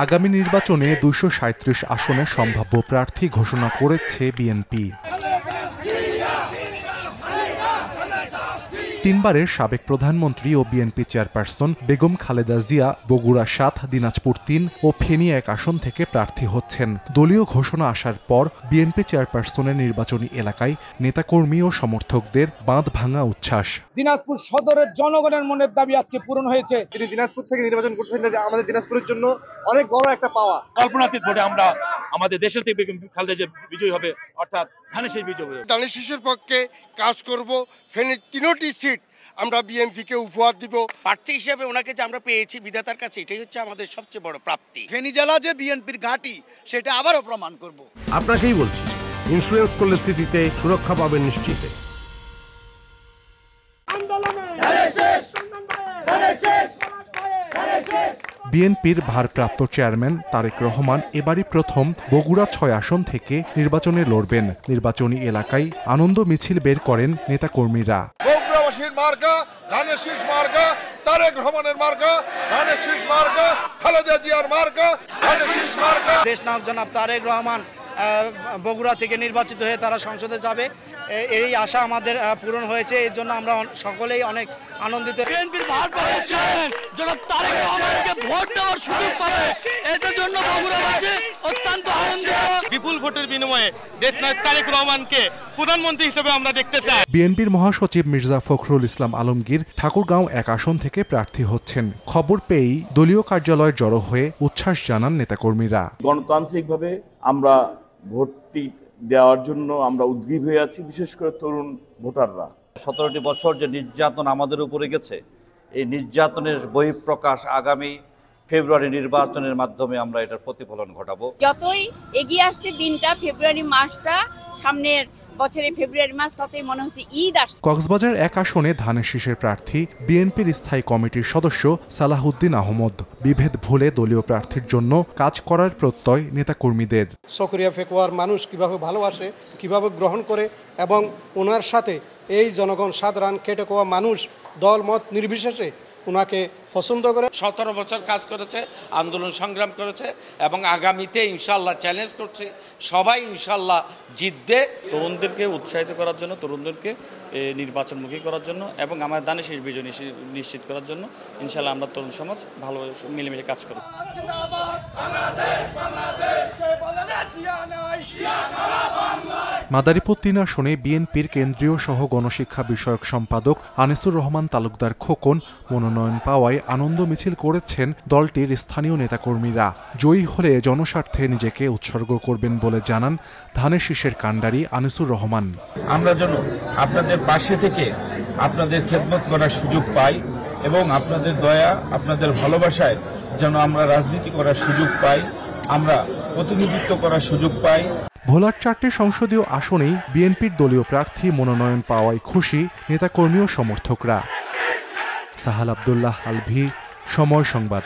আগামী নির্বাচনে ২৩৭ আসনে সম্ভাব্য প্রার্থী ঘোষণা করেছে বিএনপি। তিনবারের সাবেক প্রধানমন্ত্রী ও বিএনপি চেয়ারপারসন বেগম খালেদা জিয়া বগুড়া ৭, দিনাজপুর ৩ ও ফেনী ১ আসন থেকে প্রার্থী হচ্ছেন। দলীয় ঘোষণা আসার পর বিএনপি চেয়ারপারসনের নির্বাচনী এলাকায় নেতাকর্মী ও সমর্থকদের বাঁধ ভাঙা উচ্ছ্বাস। দিনাজপুর সদরের জনগণের মনের দাবি আজকে পূরণ হয়েছে। তিনি দিনাজপুর থেকে নির্বাচন করছেন, আমাদের দিনাজপুরের জন্য অনেক বড় একটা পাওয়া। কল্পনাতীত ভোটে আমরা আমাদের দেশের থেকে বেগম খালেদা জিয়া বিজয়ী হবে, অর্থাৎ ধানের শীষ বিজয়ী হবে। ধানের শীষের পক্ষে কাজ করব। ফেনীর ৩টি সিট আমরা বিএনপিকে উপহার দিব। প্রার্থী হিসেবে ওনাকে যে আমরা পেয়েছি বিধাতার কাছে, এটাই হচ্ছে আমাদের সবচেয়ে বড় প্রাপ্তি। ফেনী জেলা যে বিএনপির ঘাঁটি সেটা আবারও প্রমাণ করব। আপনাকেই বলছি, ইন্স্যুরেন্স করলে সিটিতে সুরক্ষা পাবেন নিশ্চিত। বিএনপির ভারপ্রাপ্ত চেয়ারম্যান তারেক রহমান এবারই প্রথম বগুড়া ৬ আসন থেকে নির্বাচনে লড়বেন। নির্বাচনী এলাকায় আনন্দ মিছিল বের করেন নেতাকর্মীরা। বগুড়াবাসীর মার্কা ধানের শীষ মার্কা, তারেক রহমানের মার্কা ধানের শীষ মার্কা, খালেদা জিয়ার মার্কা ধানের শীষ মার্কা। দেশনায়ক জনাব তারেক রহমান বগুড়া থেকে নির্বাচিত হয়ে তারা সংসদে যাবে, এই আশা আমাদের পূরণ হয়েছে। এর জন্য আমরা সকলেই অনেক আনন্দিত। বিএনপির ভারপ্রাপ্ত চেয়ারম্যান জনাব তারেক রহমানকে ভোট দেওয়ার সুযোগ পাবে, এটার জন্য বগুড়াবাসী অত্যন্ত আনন্দিত। বিপুল ভোটের বিনিময়ে দেশনায়ক তারেক রহমানকে প্রধানমন্ত্রী হিসেবে আমরা দেখতে চাই। বিএনপির মহাসচিব মির্জা ফখরুল ইসলাম আলমগীর ঠাকুরগাঁও ১ আসন থেকে প্রার্থী হচ্ছেন। খবর পেয়েই দলীয় কার্যালয়ে জড়ো হয়ে উচ্ছ্বাস জানান নেতাকর্মীরা। গণতান্ত্রিকভাবে আমরা ভোটটি দেওয়ার জন্য আমরা উদ্গ্রীব হয়ে আছি, বিশেষ করে তরুণ ভোটাররা। ১৭টি বছর যে নির্যাতন আমাদের উপরে গেছে, এই নির্যাতনের বহিঃপ্রকাশ আগামী ফেব্রুয়ারি নির্বাচনের মাধ্যমে আমরা এটার প্রতিফলন ঘটাবো। যতই এগিয়ে আসছে দিনটা, ফেব্রুয়ারি মাসটা সামনের বছরে ফেব্রুয়ারি মাস, ততই মনে হচ্ছে ঈদ আসছে। কক্সবাজার ১ আসনে ধানের শীষের প্রার্থী বিএনপির স্থায়ী কমিটির সদস্য সালাহউদ্দিন আহমদ। বিভেদ ভুলে দলীয় প্রার্থীর জন্য কাজ করার প্রত্যয় নেতাকর্মীদের। সক্রিয় ফেকুয়ার মানুষ কিভাবে ভালোবাসে, কিভাবে গ্রহণ করে, এবং ওনার সাথে এই জনগণ সাধারণ খেটে খাওয়া মানুষ দল মত নির্বিশেষে ওনাকে পছন্দ করে। ১৭ বছর কাজ করেছে, আন্দোলন সংগ্রাম করেছে, এবং আগামীতে ইনশাল্লাহ চ্যালেঞ্জ করছে, সবাই ইনশাল্লাহ জিতবে। তরুণদেরকে উৎসাহিত করার জন্য, তরুণদেরকে নির্বাচনমুখী করার জন্য এবং আমার ধানের শীষ বিজয় নিশ্চিত করার জন্য ইনশাল্লাহ আমরা তরুণ সমাজ ভালো মিলেমিশে কাজ করব। মাদারীপুর ৩ আসনে বিএনপির কেন্দ্রীয় সহ গণশিক্ষা বিষয়ক সম্পাদক আনিসুর রহমান তালুকদার খোকন মনোনয়ন পাওয়ায় আনন্দ মিছিল করেছেন দলটির স্থানীয় নেতাকর্মীরা। জয়ী হলে জনস্বার্থে নিজেকে উৎসর্গ করবেন বলে জানান ধানের শীষের কাণ্ডারি আনিসুর রহমান। আমরা যেন আপনাদের পাশে থেকে আপনাদের খেদমত করার সুযোগ পাই এবং আপনাদের দয়া, আপনাদের ভালোবাসায় যেন আমরা রাজনীতি করার সুযোগ পাই, আমরা প্রতিনিধিত্ব করার সুযোগ পাই। ভোলার ৪টি সংসদীয় আসনেই বিএনপির দলীয় প্রার্থী মনোনয়ন পাওয়ায় খুশি নেতাকর্মী ও সমর্থকরা। সাহাল আব্দুল্লাহ আলভি, সময় সংবাদ।